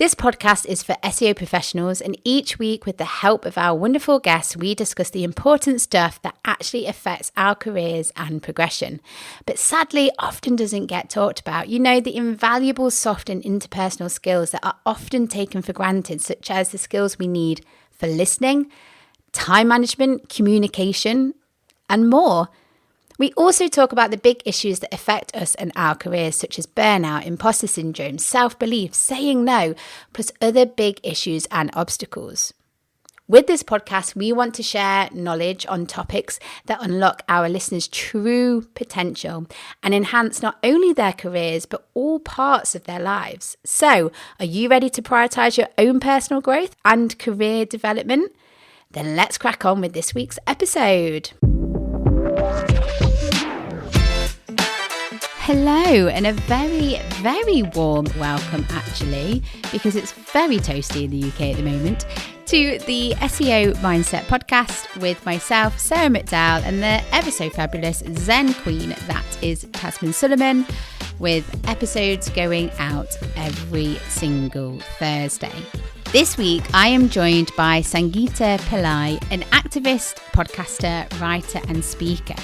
This podcast is for SEO professionals, and each week, with the help of our wonderful guests, we discuss the important stuff that actually affects our careers and progression, but sadly often doesn't get talked about. You know, the invaluable soft and interpersonal skills that are often taken for granted, such as the skills we need for listening, time management, communication, and more. We also talk about the big issues that affect us and our careers, such as burnout, imposter syndrome, self-belief, saying no, plus other big issues and obstacles. With this podcast, we want to share knowledge on topics that unlock our listeners' true potential and enhance not only their careers, but all parts of their lives. So, are you ready to prioritize your own personal growth and career development? Then let's crack on with this week's episode. Hello, and a very, very warm welcome actually, because it's very toasty in the UK at the moment, to the SEO Mindset Podcast with myself, Sarah McDowell, and the ever so fabulous Zen Queen, that is Tasmin Suleiman, with episodes going out every single Thursday. This week, I am joined by Sangeeta Pillai, an activist, podcaster, writer, and speaker.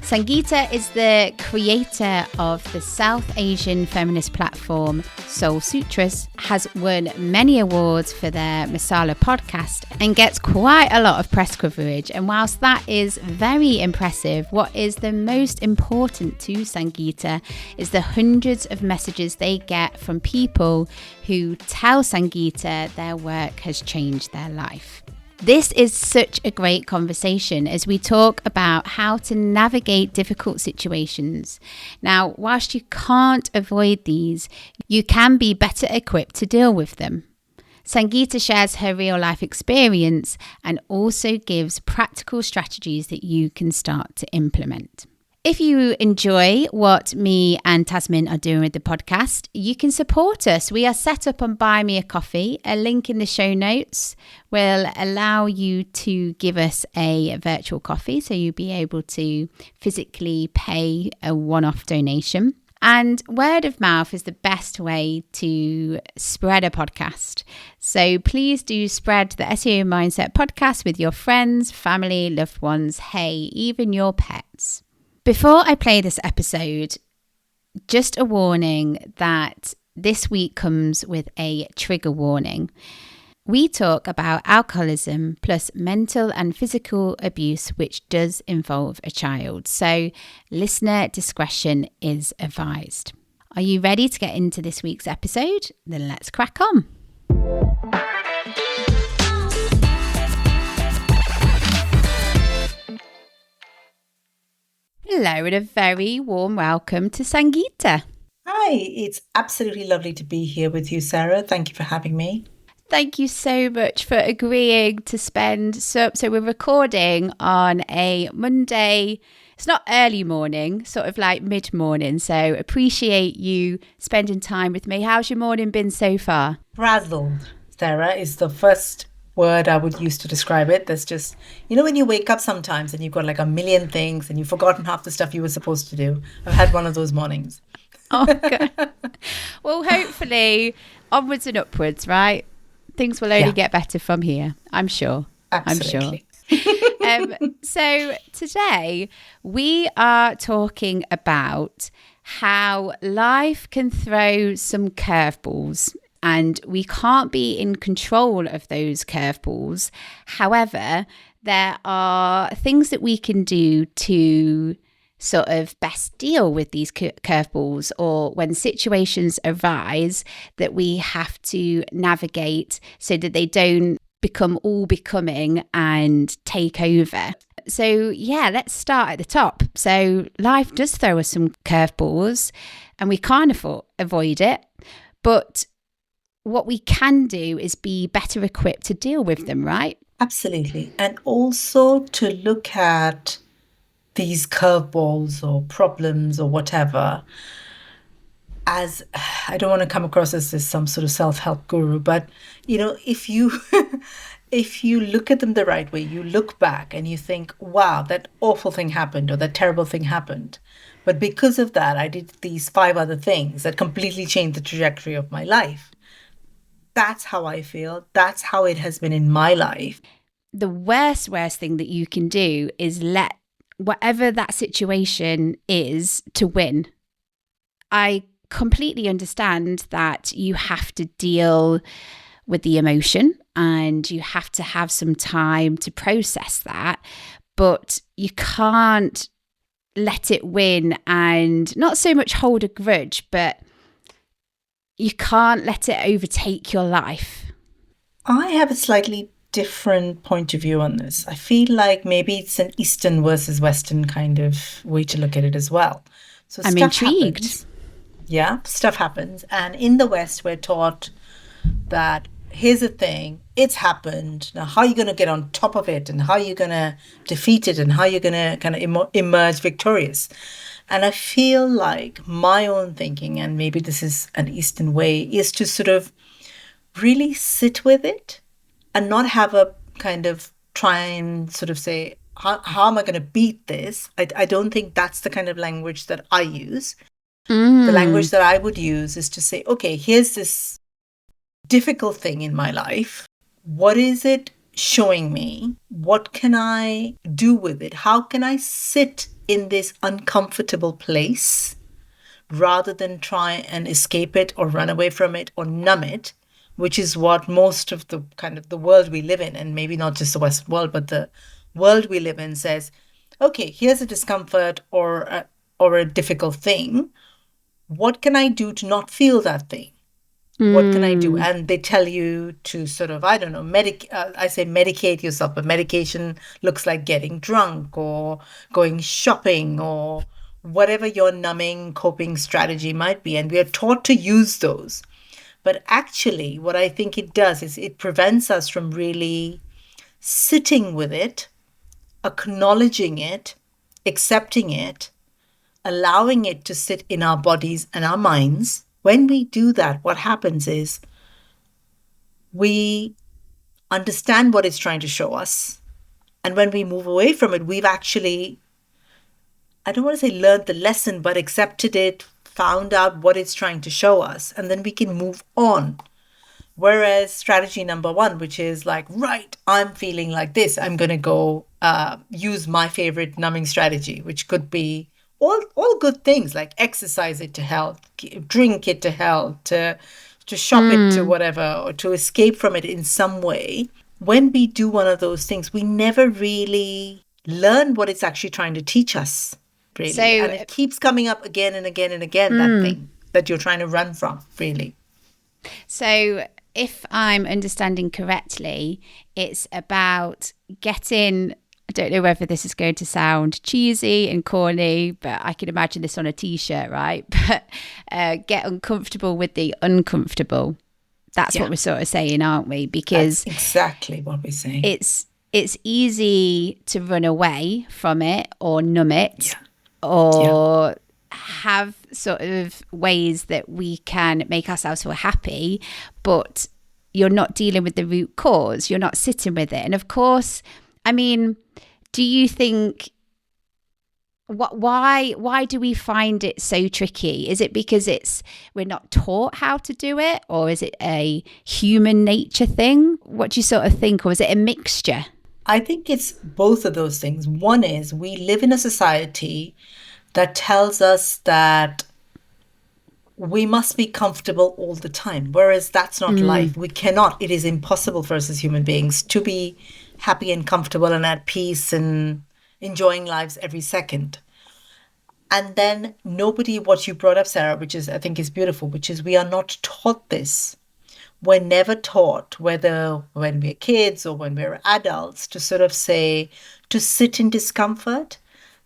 Sangeeta is the creator of the South Asian feminist platform Soul Sutras, has won many awards for their Masala Podcast, and gets quite a lot of press coverage. And whilst that is very impressive, what is the most important to Sangeeta is the hundreds of messages they get from people who tell Sangeeta their work has changed their life. This is such a great conversation as we talk about how to navigate difficult situations. Now, whilst you can't avoid these, you can be better equipped to deal with them. Sangeeta shares her real life experience and also gives practical strategies that you can start to implement. If you enjoy what me and Tasmin are doing with the podcast, you can support us. We are set up on Buy Me a Coffee. A link in the show notes will allow you to give us a virtual coffee, so you'll be able to physically pay a one-off donation. And word of mouth is the best way to spread a podcast. So please do spread the SEO Mindset Podcast with your friends, family, loved ones, hey, even your pets. Before I play this episode, just a warning that this week comes with a trigger warning. We talk about alcoholism plus mental and physical abuse, which does involve a child. So listener discretion is advised. Are you ready to get into this week's episode? Then let's crack on. Hello, and a very warm welcome to Sangeeta. Hi, it's absolutely lovely to be here with you, Sarah. Thank you for having me. Thank you so much for agreeing to spend. So we're recording on a Monday. It's not early morning, sort of like mid-morning. So appreciate you spending time with me. How's your morning been so far? Frazzled, Sarah, is the first word I would use to describe it. There's just, you know, when you wake up sometimes and you've got like a million things and you've forgotten half the stuff you were supposed to do. I've had one of those mornings. Oh, God. Well, hopefully onwards and upwards, right? Things will only get better from here, I'm sure. Absolutely. I'm sure. So today we are talking about how life can throw some curveballs, and we can't be in control of those curveballs. However, there are things that we can do to sort of best deal with these curveballs, or when situations arise that we have to navigate so that they don't become all becoming and take over. So yeah, let's start at the top. So life does throw us some curveballs and we can't avoid it, but what we can do is be better equipped to deal with them, right? Absolutely. And also to look at these curveballs or problems or whatever as, I don't want to come across as some sort of self-help guru, but you know, if you if you look at them the right way, you look back and you think, wow, that awful thing happened or that terrible thing happened. But because of that, I did these 5 other things that completely changed the trajectory of my life. that's how I feel. That's how it has been in my life. The worst thing that you can do is let whatever that situation is to win. I completely understand that you have to deal with the emotion and you have to have some time to process that, but you can't let it win and not so much hold a grudge, but you can't let it overtake your life. I have a slightly different point of view on this. I feel like maybe it's an Eastern versus Western kind of way to look at it as well. So I'm intrigued. Happens. Yeah, stuff happens. And in the West, we're taught that here's the thing, it's happened. Now, how are you going to get on top of it? And how are you going to defeat it? And how are you going to kind of emerge victorious? And I feel like my own thinking, and maybe this is an Eastern way, is to sort of really sit with it and not have a kind of try and sort of say, how am I going to beat this? I don't think that's the kind of language that I use. The language that I would use is to say, okay, here's this difficult thing in my life. What is it showing me? What can I do with it? How can I sit in this uncomfortable place rather than try and escape it or run away from it or numb it, which is what most of the kind of the world we live in, and maybe not just the Western world, but the world we live in says, okay, here's a discomfort or a difficult thing. What can I do to not feel that thing? What can I do? And they tell you to sort of, I don't know, I say medicate yourself, but medication looks like getting drunk or going shopping or whatever your numbing coping strategy might be. And we are taught to use those. But actually, what I think it does is it prevents us from really sitting with it, acknowledging it, accepting it, allowing it to sit in our bodies and our minds. When we do that, what happens is we understand what it's trying to show us. And when we move away from it, we've actually, I don't want to say learned the lesson, but accepted it, found out what it's trying to show us, and then we can move on. Whereas strategy number one, which is like, right, I'm feeling like this, I'm going to go use my favorite numbing strategy, which could be all good things like exercise it to health, drink it to health, to shop it to whatever, or to escape from it in some way. When we do one of those things, we never really learn what it's actually trying to teach us, really. So, and it keeps coming up again and again and again, that thing that you're trying to run from, really. So if I'm understanding correctly, it's about getting, I don't know whether this is going to sound cheesy and corny, but I can imagine this on a t-shirt, right? But get uncomfortable with the uncomfortable. That's what we're sort of saying, aren't we? Because that's exactly what we're saying. It's easy to run away from it or numb it or have sort of ways that we can make ourselves feel happy, but you're not dealing with the root cause. You're not sitting with it. And of course, I mean, do you think why do we find it so tricky? Is it because we're not taught how to do it, or is it a human nature thing? What do you sort of think, or is it a mixture? I think it's both of those things. One is we live in a society that tells us that we must be comfortable all the time, whereas that's not life. We cannot. It is impossible for us as human beings to be happy and comfortable and at peace and enjoying lives every second. And then what you brought up, Sarah, which is, I think is beautiful, which is we are not taught this. We're never taught, whether when we're kids or when we're adults, to sort of say, to sit in discomfort.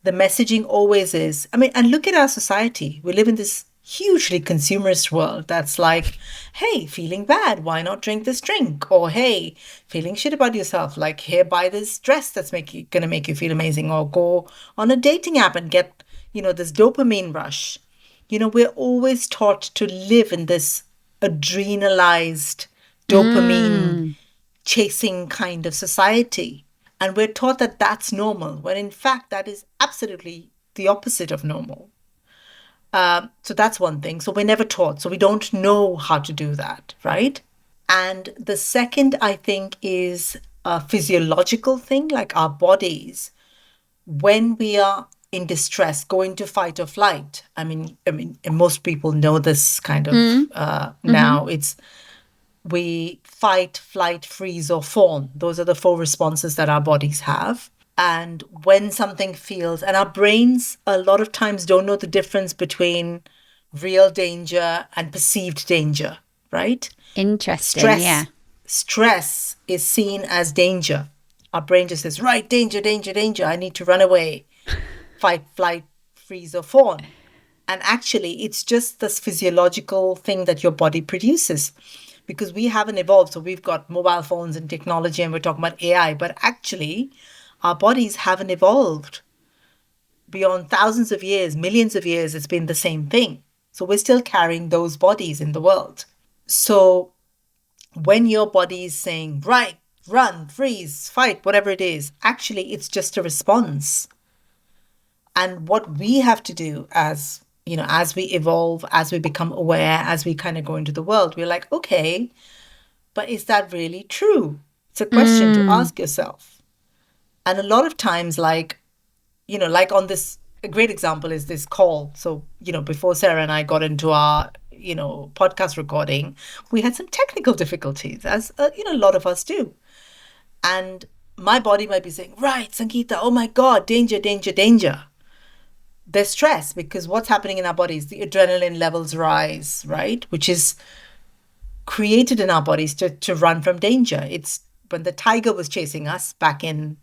The messaging always is, and look at our society. We live in this hugely consumerist world that's like, hey, feeling bad, why not drink this drink? Or hey, feeling shit about yourself, like, here, buy this dress that's gonna make you feel amazing, or go on a dating app and get, this dopamine rush. We're always taught to live in this adrenalized dopamine chasing kind of society. And we're taught that that's normal, when in fact that is absolutely the opposite of normal. So that's one thing. So we're never taught. So we don't know how to do that, right? And the second, I think, is a physiological thing, like our bodies, when we are in distress, go into fight or flight. And most people know this kind of now. It's we fight, flight, freeze, or fawn. Those are the 4 responses that our bodies have. And when something feels, and our brains a lot of times don't know the difference between real danger and perceived danger, right? Interesting, yeah. Stress is seen as danger. Our brain just says, right, danger, danger, danger. I need to run away, fight, flight, freeze, or fawn. And actually, it's just this physiological thing that your body produces, because we haven't evolved. So we've got mobile phones and technology, and we're talking about AI, but actually, our bodies haven't evolved beyond thousands of years, millions of years. It's been the same thing. So we're still carrying those bodies in the world. So when your body is saying, right, run, freeze, fight, whatever it is, actually, it's just a response. And what we have to do as we evolve, as we become aware, as we kind of go into the world, we're like, okay, but is that really true? It's a question to ask yourself. And a lot of times, like on this, a great example is this call. So, before Sarah and I got into our, podcast recording, we had some technical difficulties, as, a lot of us do. And my body might be saying, right, Sangeeta, oh my God, danger, danger, danger. There's stress, because what's happening in our bodies, the adrenaline levels rise, right? Which is created in our bodies to run from danger. It's when the tiger was chasing us back in,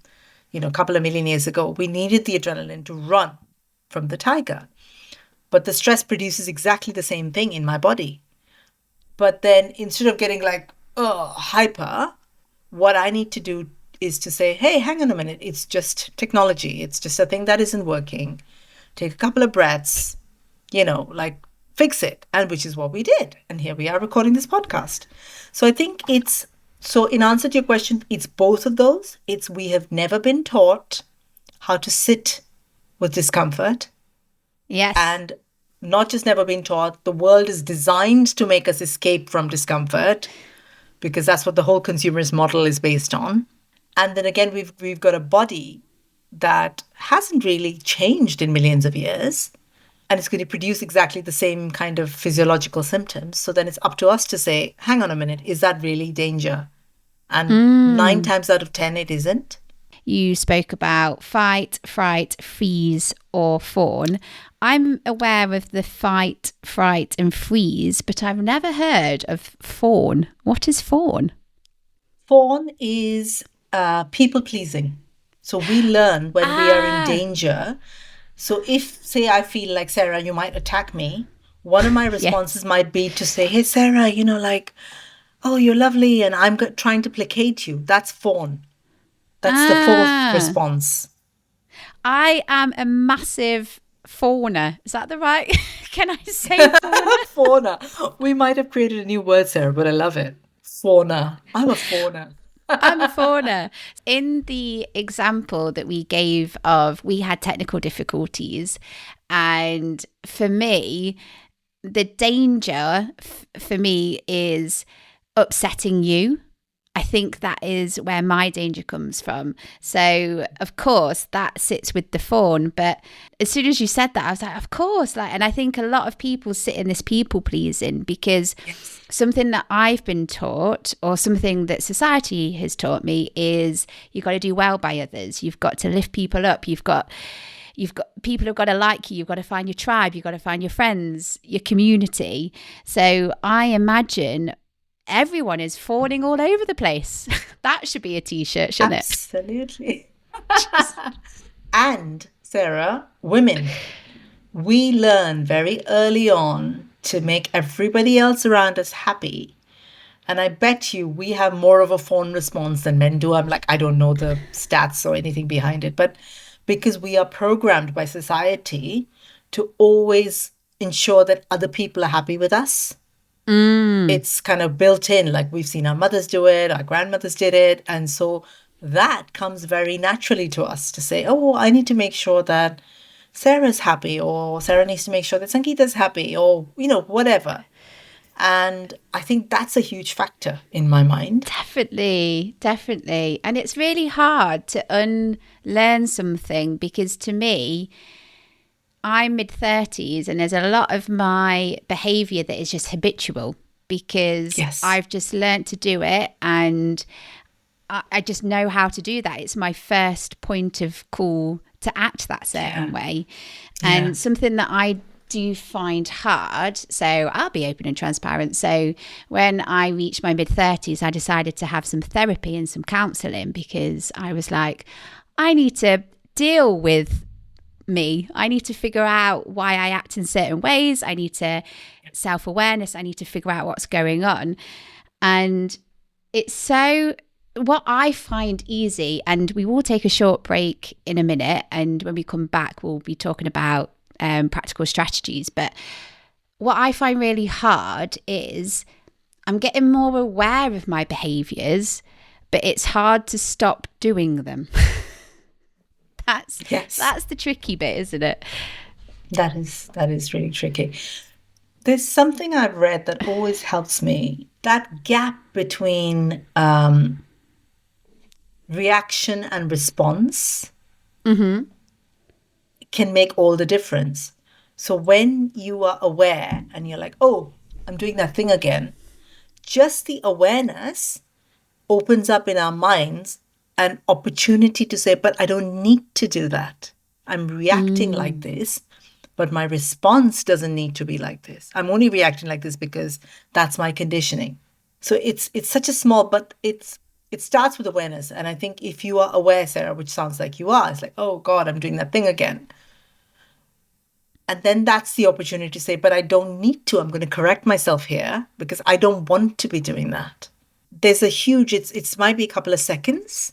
a couple of million years ago, we needed the adrenaline to run from the tiger. But the stress produces exactly the same thing in my body. But then instead of getting like, hyper, what I need to do is to say, hey, hang on a minute. It's just technology. It's just a thing that isn't working. Take a couple of breaths, fix it. And which is what we did. And here we are recording this podcast. So I think so in answer to your question, it's both of those. It's we have never been taught how to sit with discomfort. Yes. And not just never been taught, the world is designed to make us escape from discomfort, because that's what the whole consumerist model is based on. And then again, we've got a body that hasn't really changed in millions of years, and it's going to produce exactly the same kind of physiological symptoms. So then it's up to us to say, hang on a minute, is that really danger? And 9 times out of 10, it isn't. You spoke about fight, fright, freeze, or fawn. I'm aware of the fight, fright, and freeze, but I've never heard of fawn. What is fawn? Fawn is people pleasing. So we learn when we are in danger. So if, say, I feel like, Sarah, you might attack me, one of my responses might be to say, hey, Sarah, oh, you're lovely, and I'm trying to placate you. That's fawn. That's the 4th response. I am a massive fawner. Is that the right? Can I say fawner? Fauna. We might have created a new word, Sarah, but I love it. Fauna. I'm a fauna. I'm a fawner. In the example that we gave of, we had technical difficulties, and for me, the danger for me is upsetting you. I think that is where my danger comes from. So, of course, that sits with the fawn. But as soon as you said that, I was like, of course. And I think a lot of people sit in this people pleasing because something that I've been taught, or something that society has taught me, is you've got to do well by others. You've got to lift people up. You've got people who've got to like you. You've got to find your tribe. You've got to find your friends, your community. So I imagine everyone is fawning all over the place. That should be a t-shirt, shouldn't it? Absolutely. And Sarah, women, we learn very early on to make everybody else around us happy. And I bet you we have more of a fawn response than men do. I don't know the stats or anything behind it, but because we are programmed by society to always ensure that other people are happy with us. It's kind of built in, like we've seen our mothers do it, our grandmothers did it. And so that comes very naturally to us to say, oh, I need to make sure that Sarah's happy, or Sarah needs to make sure that Sangeeta's happy, or, whatever. And I think that's a huge factor in my mind. Definitely, definitely. And it's really hard to unlearn something because to me, I'm mid-30s and there's a lot of my behavior that is just habitual because Yes. I've just learned to do it and I just know how to do that. It's my first point of call to act that certain way. And something that I do find hard, so I'll be open and transparent. So when I reached my mid-30s, I decided to have some therapy and some counselling because I was like, I need to deal with me. I need to figure out why I act in certain ways. I need to self-awareness. I need to figure out what's going on. And it's so what I find easy, and we will take a short break in a minute. And when we come back, we'll be talking about practical strategies. But what I find really hard is I'm getting more aware of my behaviors, but it's hard to stop doing them. That's the tricky bit, isn't it? That is really tricky. There's something I've read that always helps me. That gap between reaction and response can make all the difference. So when you are aware and you're like, oh, I'm doing that thing again, just the awareness opens up in our minds an opportunity to say, but I don't need to do that. I'm reacting like this, but my response doesn't need to be like this. I'm only reacting like this because that's my conditioning. So it's such a small, but it starts with awareness. And I think if you are aware, Sarah, which sounds like you are, it's like, oh God, I'm doing that thing again. And then that's the opportunity to say, but I don't need to. I'm going to correct myself here because I don't want to be doing that. There's a huge, it might be a couple of seconds,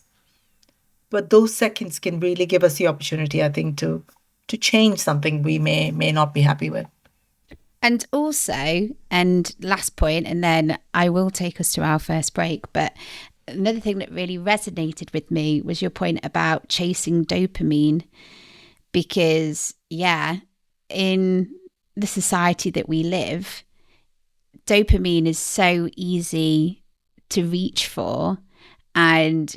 but those seconds can really give us the opportunity, I think, to change something we may not be happy with. And also, and last point, and then I will take us to our first break, but another thing that really resonated with me was your point about chasing dopamine, because, in the society that we live, dopamine is so easy to reach for. And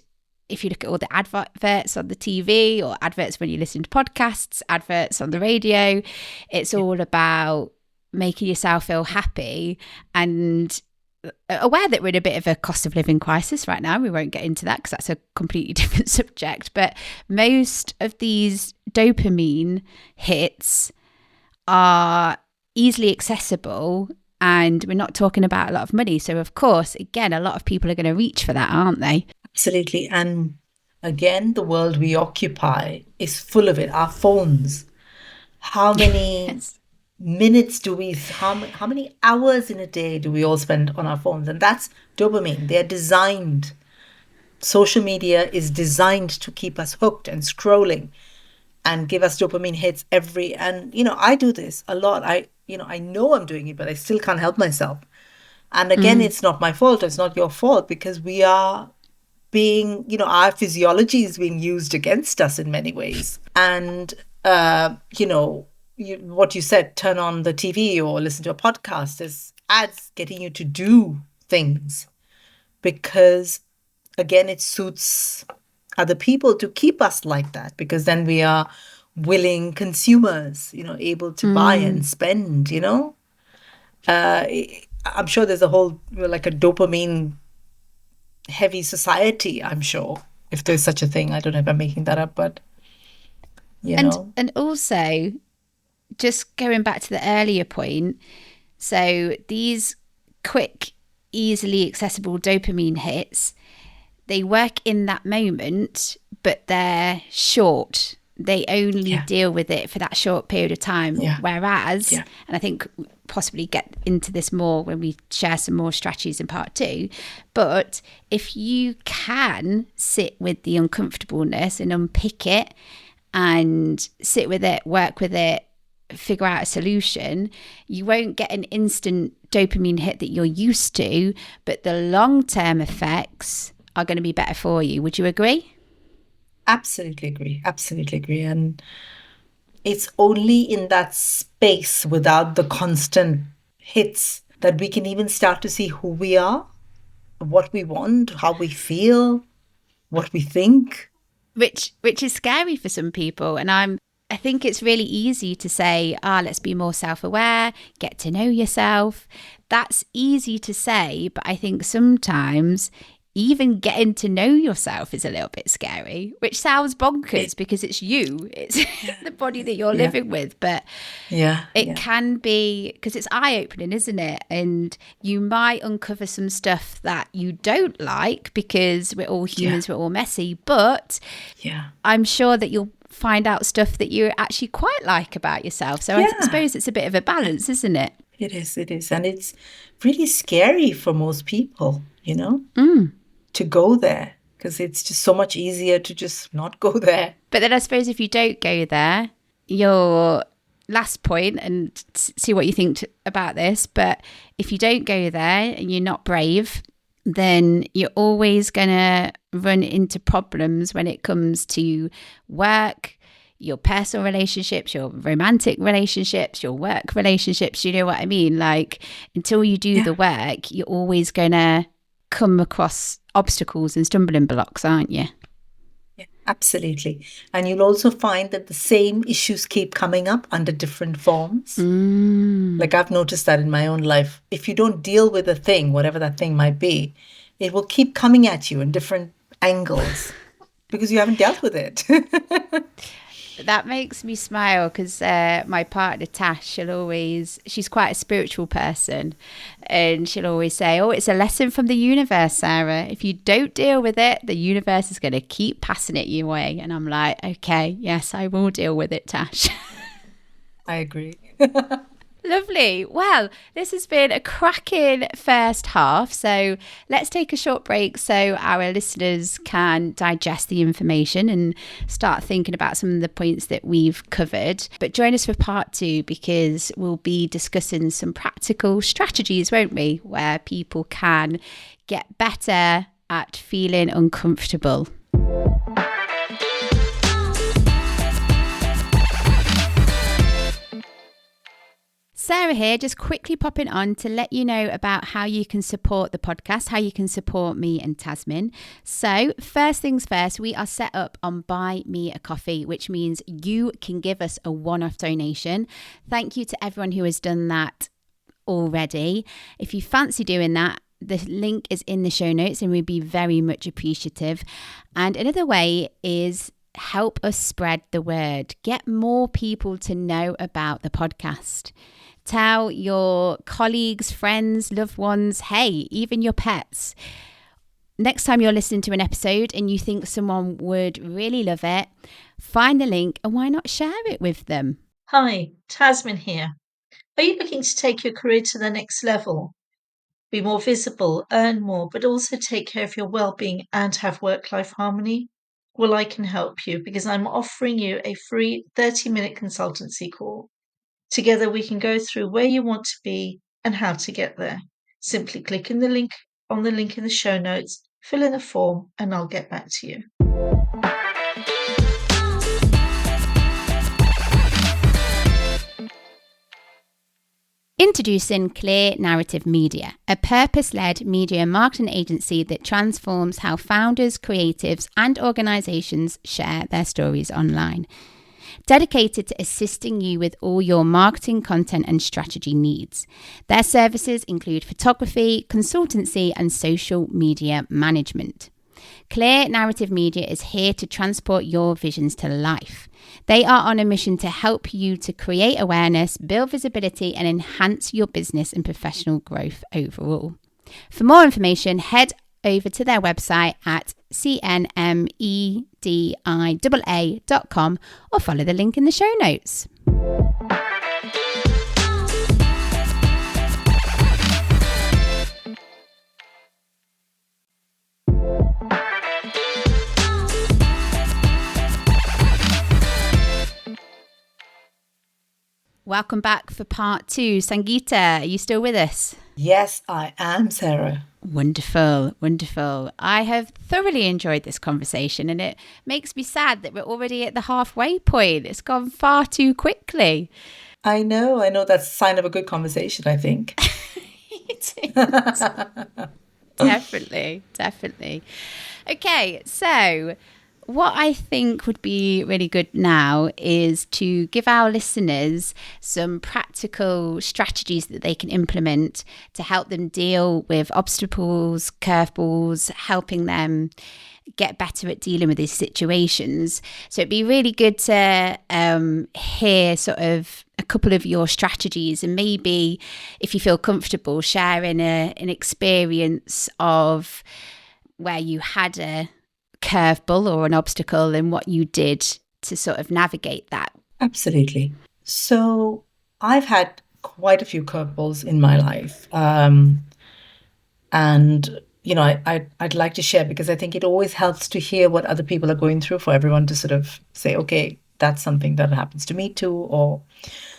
if you look at all the adverts on the TV or adverts when you listen to podcasts, adverts on the radio, it's all about making yourself feel happy. And aware that we're in a bit of a cost of living crisis right now. We won't get into that because that's a completely different subject. But most of these dopamine hits are easily accessible, and we're not talking about a lot of money. So, of course, again, a lot of people are going to reach for that, aren't they? Absolutely. And again, the world we occupy is full of it. Our phones. How many minutes do we, how many hours in a day do we all spend on our phones? And that's dopamine. They're designed. Social media is designed to keep us hooked and scrolling and give us dopamine hits and I do this a lot. I know I'm doing it, but I still can't help myself. And again, it's not my fault. It's not your fault, because we are being, our physiology is being used against us in many ways. And, what you said, turn on the TV or listen to a podcast, is ads getting you to do things because, again, it suits other people to keep us like that, because then we are willing consumers, able to buy and spend, I'm sure there's a whole, like a dopamine heavy society, I'm sure, if there's such a thing. I don't know if I'm making that up, but, And also, just going back to the earlier point, so these quick, easily accessible dopamine hits, they work in that moment, but they're short. They only deal with it for that short period of time. Whereas, and I think possibly get into this more when we share some more strategies in part 2, but if you can sit with the uncomfortableness and unpick it and sit with it, work with it, figure out a solution, you won't get an instant dopamine hit that you're used to, but the long-term effects are going to be better for you. Would you agree? Absolutely agree. And it's only in that space without the constant hits that we can even start to see who we are, what we want, how we feel, what we think. Which is scary for some people. And I think it's really easy to say, let's be more self-aware, get to know yourself. That's easy to say, but I think sometimes even getting to know yourself is a little bit scary, which sounds bonkers because it's you, it's the body that you're living with. But it can be, because it's eye-opening, isn't it? And you might uncover some stuff that you don't like, because we're all humans, we're all messy. But I'm sure that you'll find out stuff that you actually quite like about yourself. So I suppose it's a bit of a balance, isn't it? It is. And it's really scary for most people, to go there, because it's just so much easier to just not go there. But then I suppose if you don't go there, your last point, and see what you think about this, but if you don't go there and you're not brave, then you're always going to run into problems when it comes to work, your personal relationships, your romantic relationships, your work relationships. You know what I mean? Like, until you do the work, you're always going to come across obstacles and stumbling blocks, aren't you? Yeah, absolutely. And you'll also find that the same issues keep coming up under different forms. Like, I've noticed that in my own life. If you don't deal with a thing, whatever that thing might be, it will keep coming at you in different angles because you haven't dealt with it. That makes me smile, because my partner Tash, she's quite a spiritual person, and she'll always say, it's a lesson from the universe, Sarah. If you don't deal with it, the universe is going to keep passing it your way. And I'm like, okay, yes, I will deal with it, Tash. I agree. Lovely. Well, this has been a cracking first half. So let's take a short break so our listeners can digest the information and start thinking about some of the points that we've covered. But join us for part 2, because we'll be discussing some practical strategies, won't we, where people can get better at feeling uncomfortable. Sarah here, just quickly popping on to let you know about how you can support the podcast, how you can support me and Tasmin. So first things first, we are set up on Buy Me a Coffee, which means you can give us a one-off donation. Thank you to everyone who has done that already. If you fancy doing that, the link is in the show notes, and we'd be very much appreciative. And another way is help us spread the word. Get more people to know about the podcast. Tell your colleagues, friends, loved ones, hey, even your pets. Next time you're listening to an episode and you think someone would really love it, find the link and why not share it with them? Hi, Tasmin here. Are you looking to take your career to the next level? Be more visible, earn more, but also take care of your well-being and have work-life harmony? Well, I can help you, because I'm offering you a free 30-minute consultancy call. Together we can go through where you want to be and how to get there. Simply click on the link in the show notes, fill in a form, and I'll get back to you. Introducing Clear Narrative Media, a purpose-led media marketing agency that transforms how founders, creatives, and organizations share their stories online. Dedicated to assisting you with all your marketing, content, and strategy needs. Their services include photography, consultancy, and social media management. Clear Narrative Media is here to transport your visions to life. They are on a mission to help you to create awareness, build visibility, and enhance your business and professional growth overall. For more information, head over to their website at cnmedia.com or follow the link in the show notes. Welcome back for part 2. Sangeeta, are you still with us? Yes, I am, Sarah. Wonderful, wonderful. I have thoroughly enjoyed this conversation, and it makes me sad that we're already at the halfway point. It's gone far too quickly. I know. That's a sign of a good conversation, I think. It is. Definitely, definitely. Okay, so what I think would be really good now is to give our listeners some practical strategies that they can implement to help them deal with obstacles, curveballs, helping them get better at dealing with these situations. So it'd be really good to hear sort of a couple of your strategies, and maybe if you feel comfortable sharing an experience of where you had a curveball or an obstacle and what you did to sort of navigate that. Absolutely. So I've had quite a few curveballs in my life. And, I'd like to share because I think it always helps to hear what other people are going through for everyone to sort of say, okay, that's something that happens to me too. Or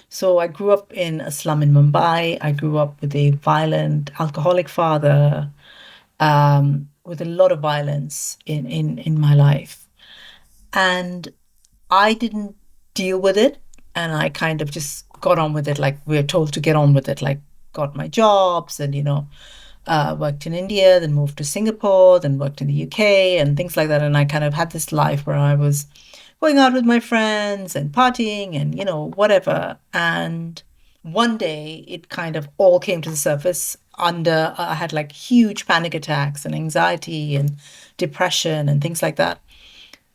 so I grew up in a slum in Mumbai. I grew up with a violent alcoholic father, with a lot of violence in my life. And I didn't deal with it. And I kind of just got on with it like we're told to get on with it, like got my jobs and, worked in India, then moved to Singapore, then worked in the UK and things like that. And I kind of had this life where I was going out with my friends and partying and, whatever. And one day it kind of all came to the surface I had like huge panic attacks and anxiety and depression and things like that.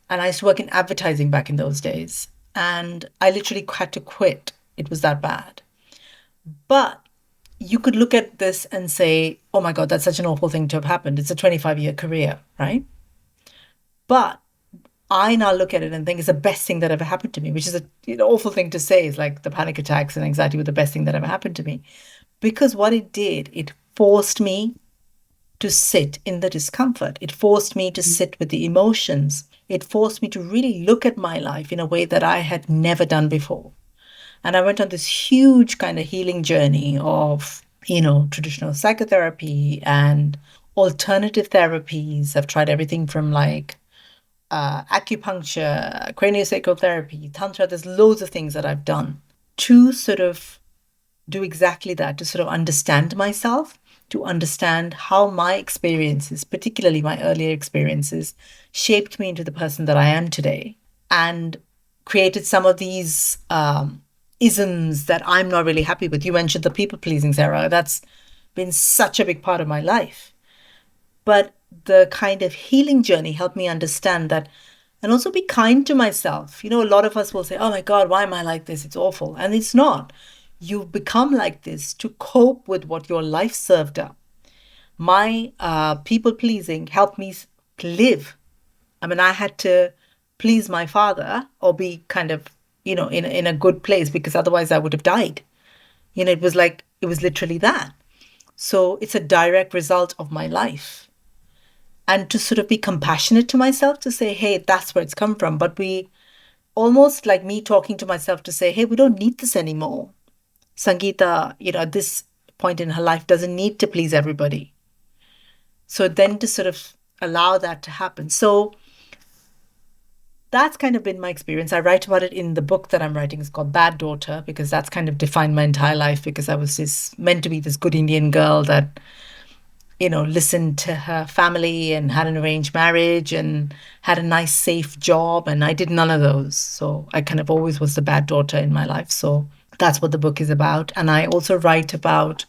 And I used to work in advertising back in those days. And I literally had to quit. It was that bad. But you could look at this and say, oh my God, that's such an awful thing to have happened. It's a 25-year career, right? But I now look at it and think it's the best thing that ever happened to me, which is an awful thing to say. Is like the panic attacks and anxiety were the best thing that ever happened to me. Because what it did, it forced me to sit in the discomfort. It forced me to sit with the emotions. It forced me to really look at my life in a way that I had never done before. And I went on this huge kind of healing journey of, traditional psychotherapy and alternative therapies. I've tried everything from like acupuncture, craniosacral therapy, tantra. There's loads of things that I've done to sort of do exactly that, to sort of understand myself, to understand how my experiences, particularly my earlier experiences, shaped me into the person that I am today and created some of these isms that I'm not really happy with. You mentioned the people pleasing, Sarah. That's been such a big part of my life. But the kind of healing journey helped me understand that and also be kind to myself. A lot of us will say, oh my God, why am I like this? It's awful. And it's not. You've become like this to cope with what your life served up. My people pleasing helped me live. I mean, I had to please my father or be kind of, in a good place because otherwise I would have died. It was literally that. So it's a direct result of my life. And to sort of be compassionate to myself to say, hey, that's where it's come from. But we almost like me talking to myself to say, hey, we don't need this anymore. Sangeeta, at this point in her life doesn't need to please everybody. So then to sort of allow that to happen. So that's kind of been my experience. I write about it in the book that I'm writing. It's called Bad Daughter, because that's kind of defined my entire life, because I was meant to be this good Indian girl that, listened to her family and had an arranged marriage and had a nice, safe job. And I did none of those. So I kind of always was the bad daughter in my life. So that's what the book is about. And I also write about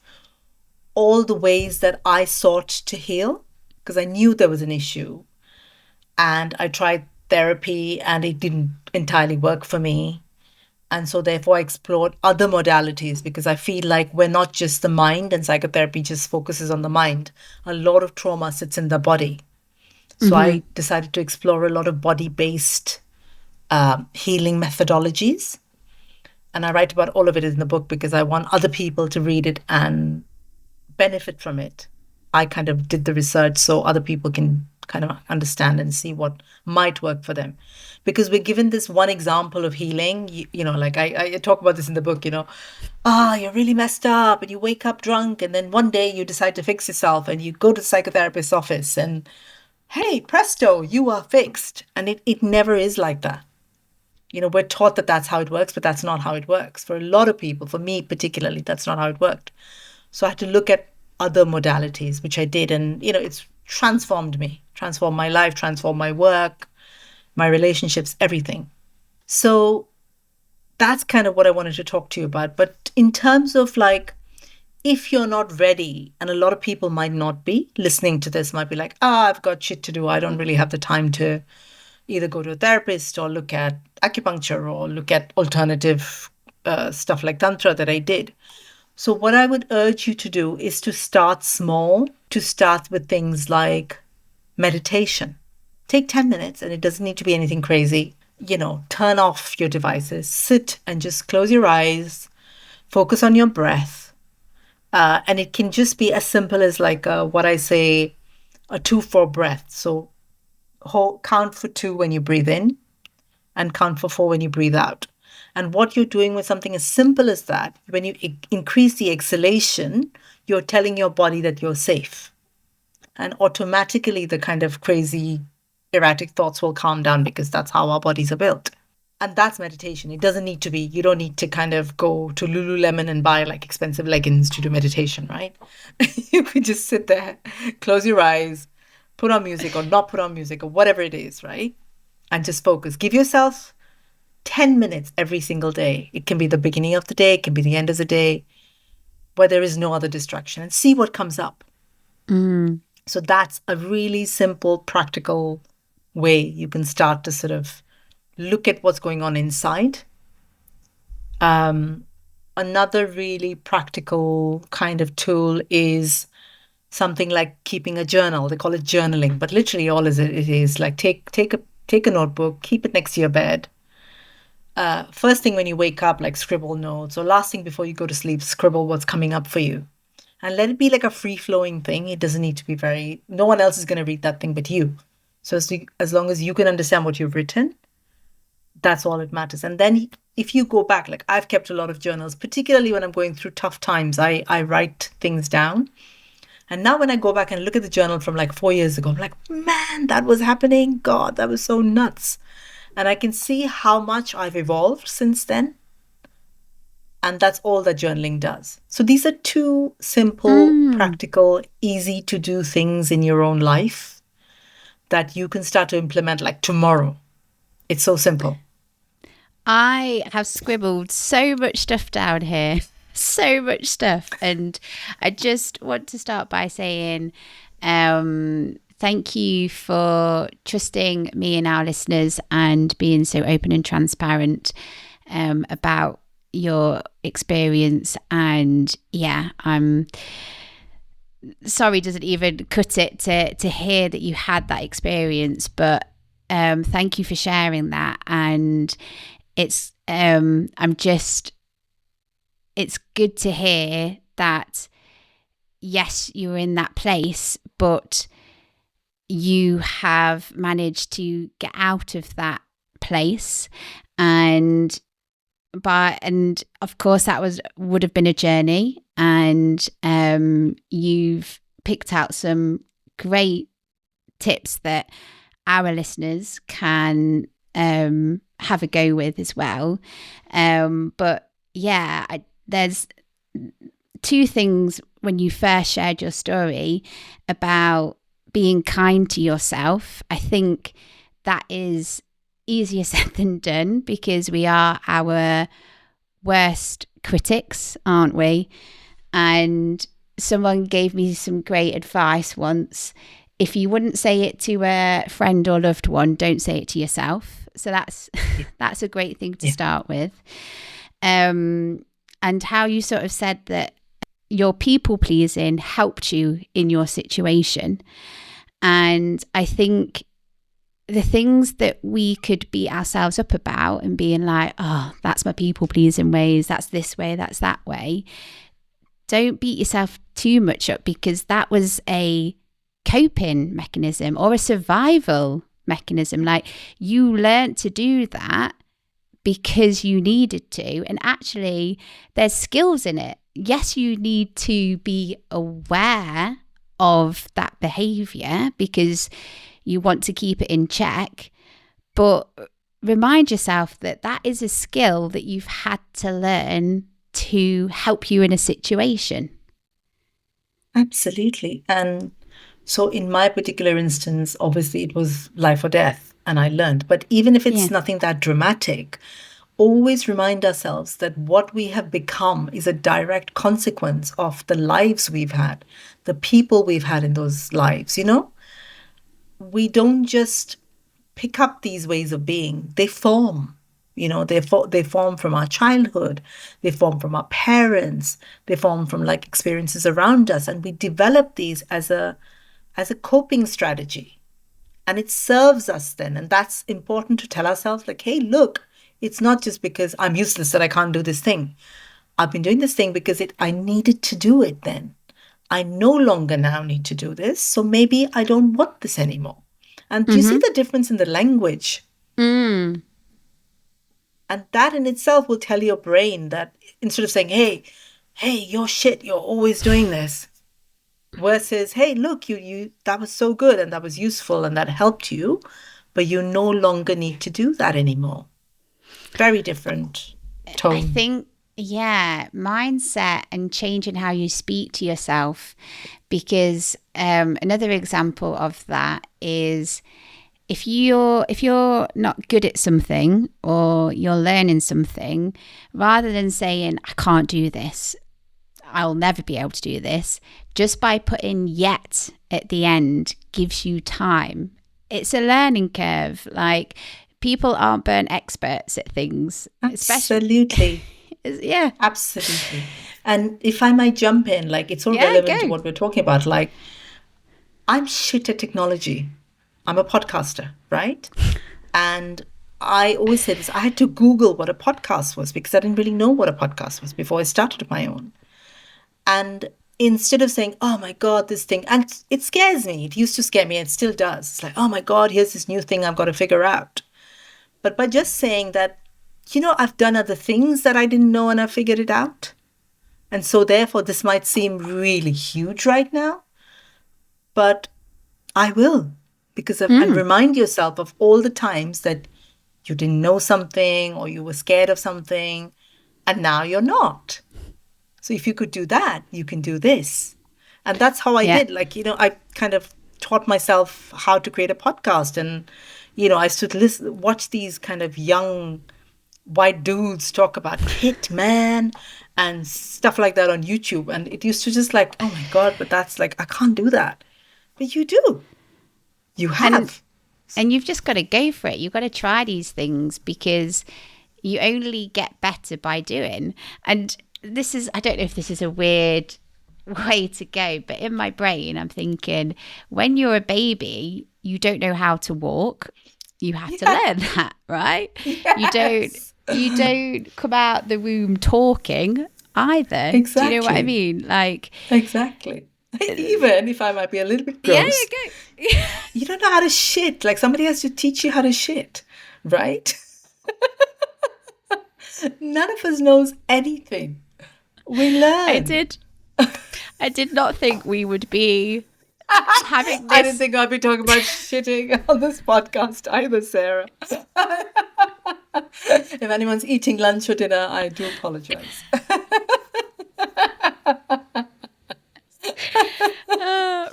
all the ways that I sought to heal because I knew there was an issue. And I tried therapy and it didn't entirely work for me. And so therefore I explored other modalities because I feel like we're not just the mind and psychotherapy just focuses on the mind. A lot of trauma sits in the body. So I decided to explore a lot of body-based healing methodologies. And I write about all of it in the book because I want other people to read it and benefit from it. I kind of did the research so other people can kind of understand and see what might work for them. Because we're given this one example of healing, like I talk about this in the book, you're really messed up and you wake up drunk and then one day you decide to fix yourself and you go to the psychotherapist's office and hey, presto, you are fixed. And it never is like that. We're taught that that's how it works, but that's not how it works. For a lot of people, for me particularly, that's not how it worked. So I had to look at other modalities, which I did. And, it's transformed me, transformed my life, transformed my work, my relationships, everything. So that's kind of what I wanted to talk to you about. But in terms of like, if you're not ready, and a lot of people might not be listening to this, might be like, I've got shit to do. I don't really have the time to either go to a therapist or look at acupuncture or look at alternative stuff like Tantra that I did. So what I would urge you to do is to start small, to start with things like meditation. Take 10 minutes, and it doesn't need to be anything crazy. Turn off your devices, sit and just close your eyes, focus on your breath. And it can just be as simple as like what I say, a 2-4 breath. So count for 2 when you breathe in and count for 4 when you breathe out. And what you're doing with something as simple as that, when you increase the exhalation, you're telling your body that you're safe. And automatically the kind of crazy, erratic thoughts will calm down, because that's how our bodies are built. And that's meditation. It doesn't need to be, you don't need to kind of go to Lululemon and buy like expensive leggings to do meditation, right? You could just sit there, close your eyes, put on music or not put on music or whatever it is, right? And just focus. Give yourself 10 minutes every single day. It can be the beginning of the day, it can be the end of the day, where there is no other distraction, and see what comes up. So that's a really simple, practical way you can start to sort of look at what's going on inside. Another really practical kind of tool is something like keeping a journal. They call it journaling, but literally all it is like take a notebook, keep it next to your bed. First thing when you wake up, like scribble notes, or last thing before you go to sleep, scribble what's coming up for you. And let it be like a free-flowing thing. It doesn't need to be no one else is going to read that thing but you. So as long as you can understand what you've written, that's all it matters. And then if you go back, like I've kept a lot of journals, particularly when I'm going through tough times, I write things down. And now when I go back and look at the journal from like 4 years ago, I'm like, man, that was happening. God, that was so nuts. And I can see how much I've evolved since then. And that's all that journaling does. So these are 2 simple, practical, easy to do things in your own life that you can start to implement like tomorrow. It's so simple. I have scribbled so much stuff down here, so much stuff. And I just want to start by saying thank you for trusting me and our listeners and being so open and transparent about your experience. And yeah, I'm sorry doesn't even cut it to hear that you had that experience, but thank you for sharing that. And it's it's good to hear that yes, you were in that place, but you have managed to get out of that place. And of course that would have been a journey, and you've picked out some great tips that our listeners can have a go with as well. But yeah, there's 2 things when you first shared your story about being kind to yourself. I think that is easier said than done, because we are our worst critics, aren't we? And someone gave me some great advice once. If you wouldn't say it to a friend or loved one, don't say it to yourself. So that's a great thing to start with. And how you sort of said that your people pleasing helped you in your situation. And I think the things that we could beat ourselves up about and being like, oh, that's my people pleasing ways, that's this way, that's that way. Don't beat yourself too much up, because that was a coping mechanism or a survival mechanism. Like, you learned to do that because you needed to. And actually, there's skills in it. Yes, you need to be aware of that behavior because you want to keep it in check, but remind yourself that that is a skill that you've had to learn to help you in a situation. Absolutely. And so in my particular instance, obviously it was life or death, and I learned. But even if Yeah. it's nothing that dramatic, always remind ourselves that what we have become is a direct consequence of the lives we've had, the people we've had in those lives, We don't just pick up these ways of being, they form. They form from our childhood, they form from our parents, they form from like experiences around us, and we develop these as a coping strategy. And it serves us then. And that's important to tell ourselves, like, hey, look, it's not just because I'm useless that I can't do this thing. I've been doing this thing because I needed to do it then. I no longer now need to do this. So maybe I don't want this anymore. And do you see the difference in the language? Mm. And that in itself will tell your brain that instead of saying, hey, you're shit, you're always doing this, versus, hey, look, you that was so good and that was useful and that helped you, but you no longer need to do that anymore. Very different tone. I think, yeah, mindset and changing how you speak to yourself. Because another example of that is if you're not good at something or you're learning something, rather than saying, I can't do this, I'll never be able to do this, just by putting yet at the end gives you time. It's a learning curve. Like, people aren't burnt experts at things. Absolutely. Yeah. Absolutely. And if I might jump in, like, it's so relevant to what we're talking about. Like, I'm shit at technology. I'm a podcaster, right? And I always say this, I had to Google what a podcast was because I didn't really know what a podcast was before I started my own. And instead of saying, oh my God, this thing, and it scares me. It used to scare me. It still does. It's like, oh my God, here's this new thing I've got to figure out. But by just saying that, I've done other things that I didn't know and I figured it out. And so therefore, this might seem really huge right now, but I will, because and remind yourself of all the times that you didn't know something or you were scared of something and now you're not. So if you could do that, you can do this. And that's how I did. Like, I kind of taught myself how to create a podcast. And, I used to watch these kind of young white dudes talk about Kit Man and stuff like that on YouTube. And it used to just like, oh my God, but that's like, I can't do that. But you do. You have. And you've just got to go for it. You've got to try these things because you only get better by doing. And this is, I don't know if this is a weird way to go, but in my brain, I'm thinking when you're a baby, you don't know how to walk. You have to learn that, right? Yes. You don't come out the womb talking either. Exactly. Do you know what I mean? Like, exactly. Even if I might be a little bit gross. Yeah, you go. You don't know how to shit. Like, somebody has to teach you how to shit, right? None of us knows anything. We learn. I did not think we would be having this. I didn't think I'd be talking about shitting on this podcast either, Sarah. If anyone's eating lunch or dinner, I do apologize.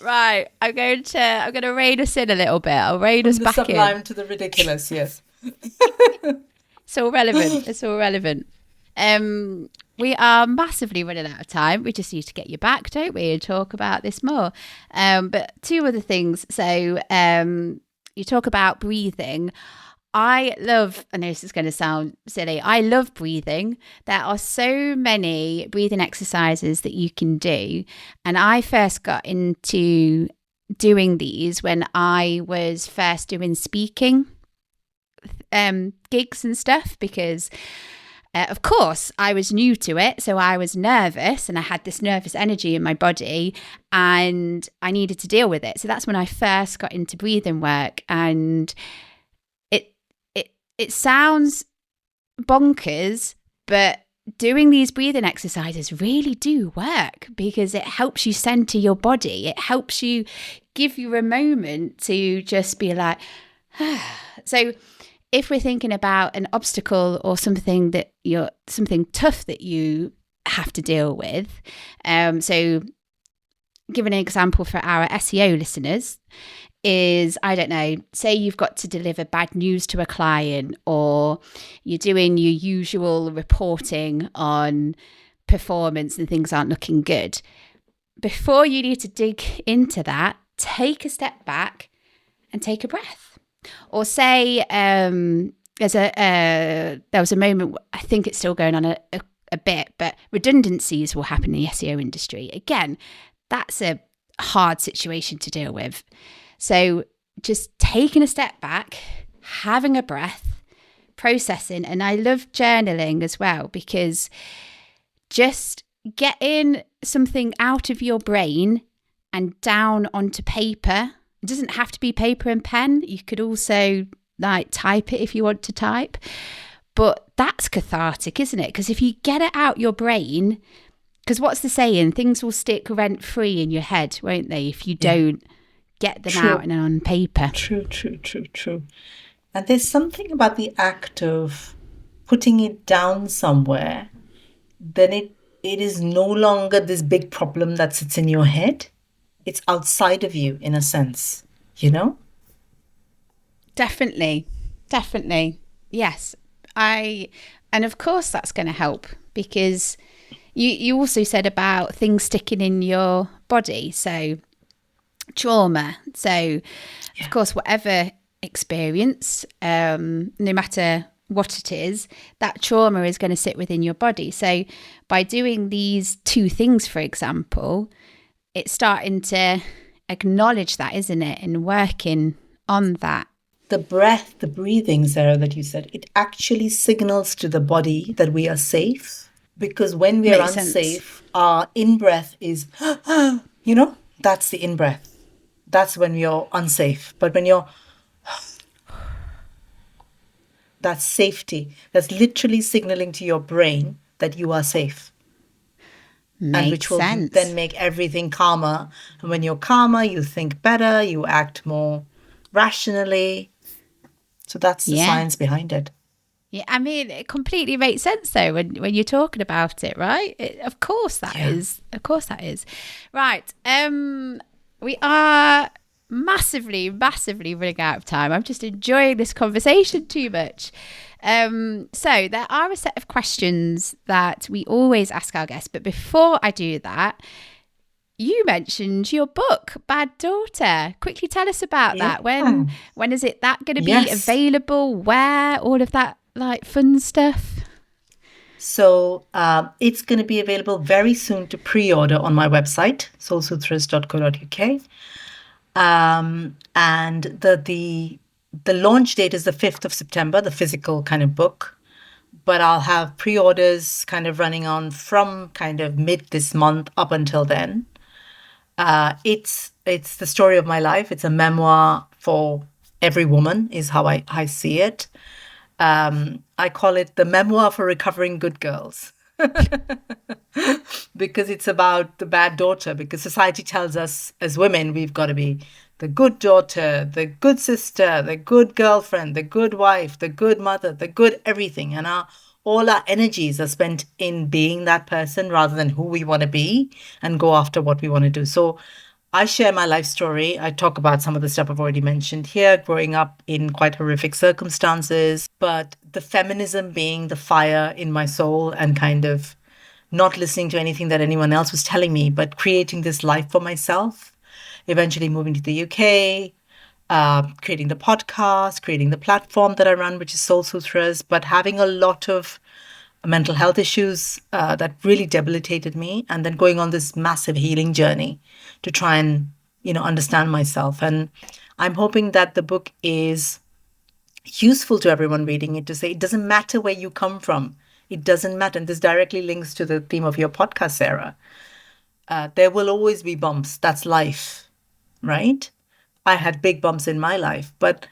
Right, I'm going to rein us in a little bit. I'll rein us back in. From the sublime to the ridiculous, yes. It's all relevant. It's all relevant. We are massively running out of time. We just need to get you back, don't we, and talk about this more. But two other things. So you talk about breathing. I know this is going to sound silly. I love breathing. There are so many breathing exercises that you can do. And I first got into doing these when I was first doing speaking gigs and stuff, because of course I was new to it. So I was nervous and I had this nervous energy in my body and I needed to deal with it. So that's when I first got into breathing work. And it sounds bonkers, but doing these breathing exercises really do work because it helps you center your body. It helps you give you a moment to just be like, So if we're thinking about an obstacle or something tough that you have to deal with, so give an example for our SEO listeners is, I don't know, say you've got to deliver bad news to a client, or you're doing your usual reporting on performance and things aren't looking good. Before you need to dig into that, take a step back and take a breath. Or say there was a moment, I think it's still going on a bit, but redundancies will happen in the SEO industry. Again, that's a hard situation to deal with. So just taking a step back, having a breath, processing. And I love journaling as well, because just getting something out of your brain and down onto paper. It doesn't have to be paper and pen. You could also like type it if you want to type. But that's cathartic, isn't it? Because if you get it out your brain, because what's the saying? Things will stick rent free in your head, won't they? If you don't get them out and on paper. True. And there's something about the act of putting it down somewhere, then it is no longer this big problem that sits in your head. It's outside of you, in a sense, you know? Definitely. Yes. And of course that's going to help, because you also said about things sticking in your body. So trauma. So of course, whatever experience, no matter what it is, that trauma is going to sit within your body. So by doing these two things, for example, it's starting to acknowledge that, isn't it? And working on that. The breath, the breathing, Sarah, that you said, it actually signals to the body that we are safe. Because when we are unsafe, our in-breath is, that's the in-breath. That's when you're unsafe. But when you're, that's safety. That's literally signaling to your brain that you are safe. Makes which will sense. Then make everything calmer. And when you're calmer, you think better, you act more rationally. So that's the science behind it. Yeah, I mean, it completely makes sense though when you're talking about it, right? Of course that is. Of course that is. Right. We are massively running out of time. I'm just enjoying this conversation too much. So there are a set of questions that we always ask our guests, but before I do that, you mentioned your book, Bad Daughter. Quickly tell us about that. When is it that going to be available? Where? All of that like fun stuff. So it's going to be available very soon to pre-order on my website, soulsutras.co.uk. And the launch date is the 5th of September, the physical kind of book. But I'll have pre-orders kind of running on from kind of mid this month up until then. It's the story of my life. It's a memoir for every woman, is how I see it. I call it the memoir for recovering good girls. Because it's about the bad daughter, because society tells us as women we've got to be the good daughter, the good sister, the good girlfriend, the good wife, the good mother, the good everything. And all our energies are spent in being that person rather than who we want to be and go after what we want to do. So I share my life story. I talk about some of the stuff I've already mentioned here, growing up in quite horrific circumstances, but the feminism being the fire in my soul and kind of not listening to anything that anyone else was telling me, but creating this life for myself, eventually moving to the UK, creating the podcast, creating the platform that I run, which is Soul Sutras, but having a lot of mental health issues that really debilitated me, and then going on this massive healing journey to try and, understand myself. And I'm hoping that the book is useful to everyone reading it, to say it doesn't matter where you come from. It doesn't matter. And this directly links to the theme of your podcast, Sarah. There will always be bumps. That's life, right? I had big bumps in my life, but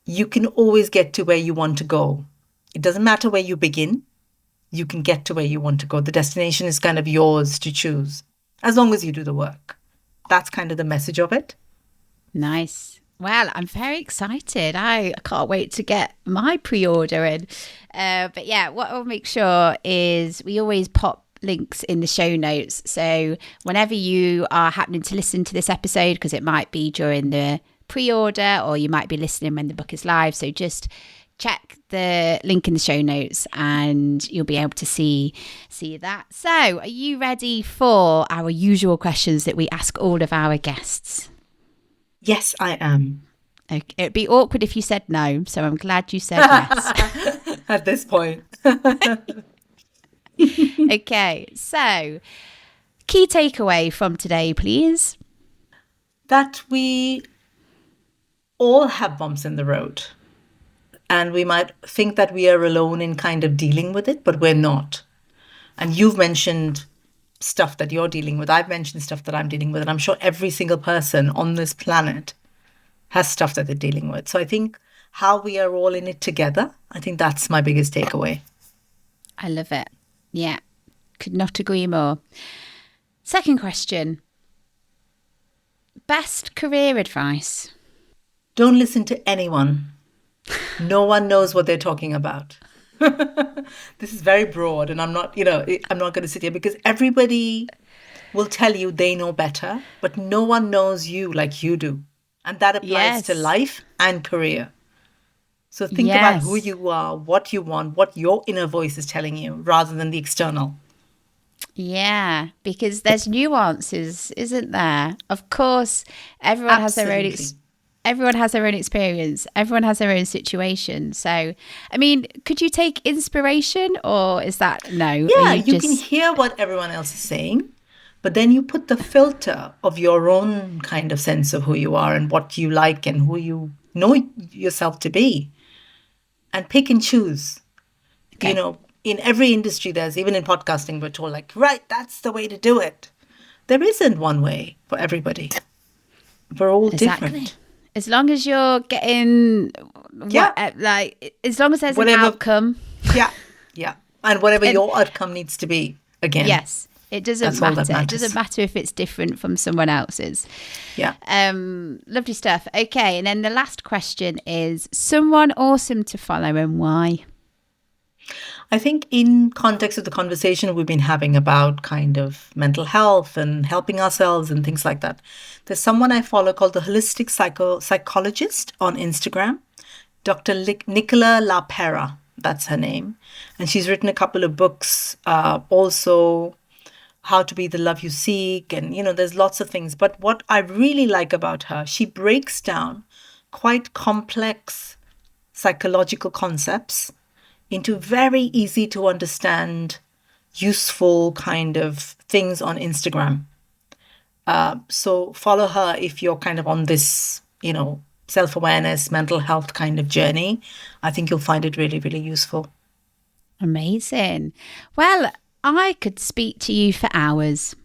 you can always get to where you want to go. It doesn't matter where you begin. You can get to where you want to go. The destination is kind of yours to choose, as long as you do the work. That's kind of the message of it. Nice. Well, I'm very excited. I can't wait to get my pre-order in. But yeah, what I'll make sure is we always pop links in the show notes. So whenever you are happening to listen to this episode, because it might be during the pre-order or you might be listening when the book is live. So just check the link in the show notes and you'll be able to see that. So are you ready for our usual questions that we ask all of our guests? Yes, I am. Okay. It'd be awkward if you said no, so I'm glad you said yes. At this point. Okay, so key takeaway from today, please. That we all have bumps in the road. And we might think that we are alone in kind of dealing with it, but we're not. And you've mentioned stuff that you're dealing with. I've mentioned stuff that I'm dealing with. And I'm sure every single person on this planet has stuff that they're dealing with. So I think how we are all in it together, I think that's my biggest takeaway. I love it. Yeah, could not agree more. Second question. Best career advice? Don't listen to anyone. No one knows what they're talking about. This is very broad, and I'm not going to sit here because everybody will tell you they know better, but no one knows you like you do. And that applies to life and career. So think about who you are, what you want, what your inner voice is telling you rather than the external. Yeah, because there's nuances, isn't there? Of course, everyone has their own everyone has their own experience. Everyone has their own situation. So, I mean, could you take inspiration or is that no? Yeah, you can hear what everyone else is saying, but then you put the filter of your own kind of sense of who you are and what you like and who you know yourself to be and pick and choose. Okay. You know, in every industry, even in podcasting, we're told like, right, that's the way to do it. There isn't one way for everybody. We're all different. As long as you're getting, as long as there's an outcome. Yeah. And whatever your outcome needs to be, again. Yes, it doesn't matter. It doesn't matter if it's different from someone else's. Yeah. Lovely stuff. Okay, and then the last question is, someone awesome to follow and why? I think in context of the conversation we've been having about kind of mental health and helping ourselves and things like that, there's someone I follow called the Holistic Psychologist on Instagram, Dr. Nicola LaPera, that's her name. And she's written a couple of books, also How to Be the Love You Seek. And, there's lots of things. But what I really like about her, she breaks down quite complex psychological concepts into very easy to understand, useful kind of things on Instagram. So follow her if you're kind of on this, self-awareness, mental health kind of journey. I think you'll find it really, really useful. Amazing. Well, I could speak to you for hours,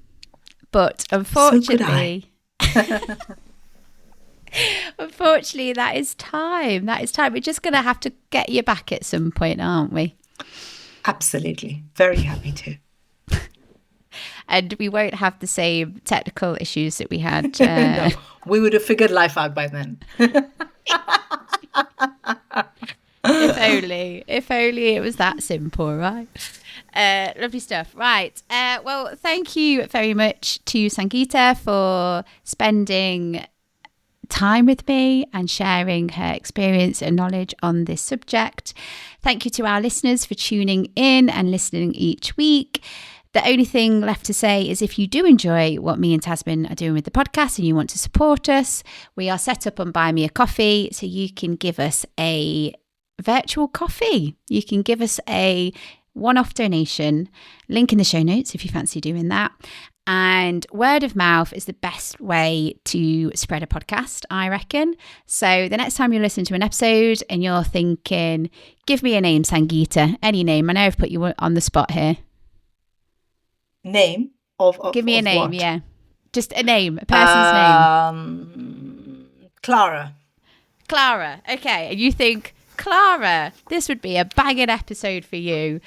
but unfortunately... So could I. Unfortunately, that is time. We're just going to have to get you back at some point, aren't we? Absolutely. Very happy to. And we won't have the same technical issues that we had. No, we would have figured life out by then. If only it was that simple, right? Lovely stuff. Right. Well, thank you very much to Sangeeta for spending time with me and sharing her experience and knowledge on this subject. Thank you to our listeners for tuning in and listening each week. The only thing left to say is if you do enjoy what me and Tasmin are doing with the podcast and you want to support us, we are set up on Buy Me a Coffee, so you can give us a virtual coffee. You can give us a one-off donation, link in the show notes if you fancy doing that. And word of mouth is the best way to spread a podcast, I reckon. So the next time you listen to an episode and you're thinking, give me a name, Sangeeta, any name. I know I've put you on the spot here. Name? Give me a name, what? Yeah. Just a name, a person's name. Clara. Okay. And you think, Clara, this would be a banging episode for you.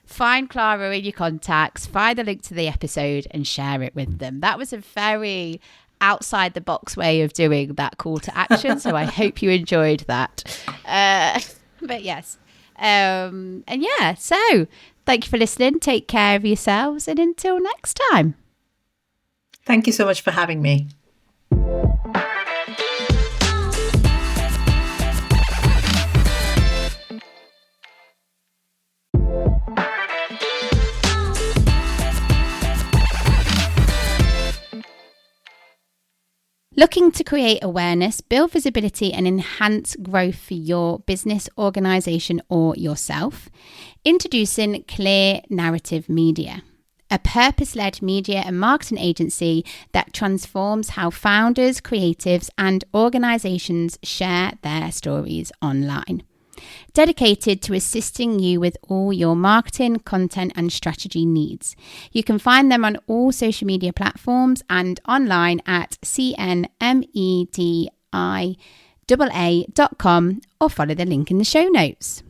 Find Clara in your contacts, find the link to the episode and share it with them. That was a very outside the box way of doing that call to action. So I hope you enjoyed that. But yes. So Thank you for listening. Take care of yourselves, and until next time. Thank you so much for having me. Looking to create awareness, build visibility and enhance growth for your business, organisation or yourself? Introducing Clear Narrative Media, a purpose-led media and marketing agency that transforms how founders, creatives and organisations share their stories online. Dedicated to assisting you with all your marketing, content and strategy needs. You can find them on all social media platforms and online at cnmediaa.com or follow the link in the show notes.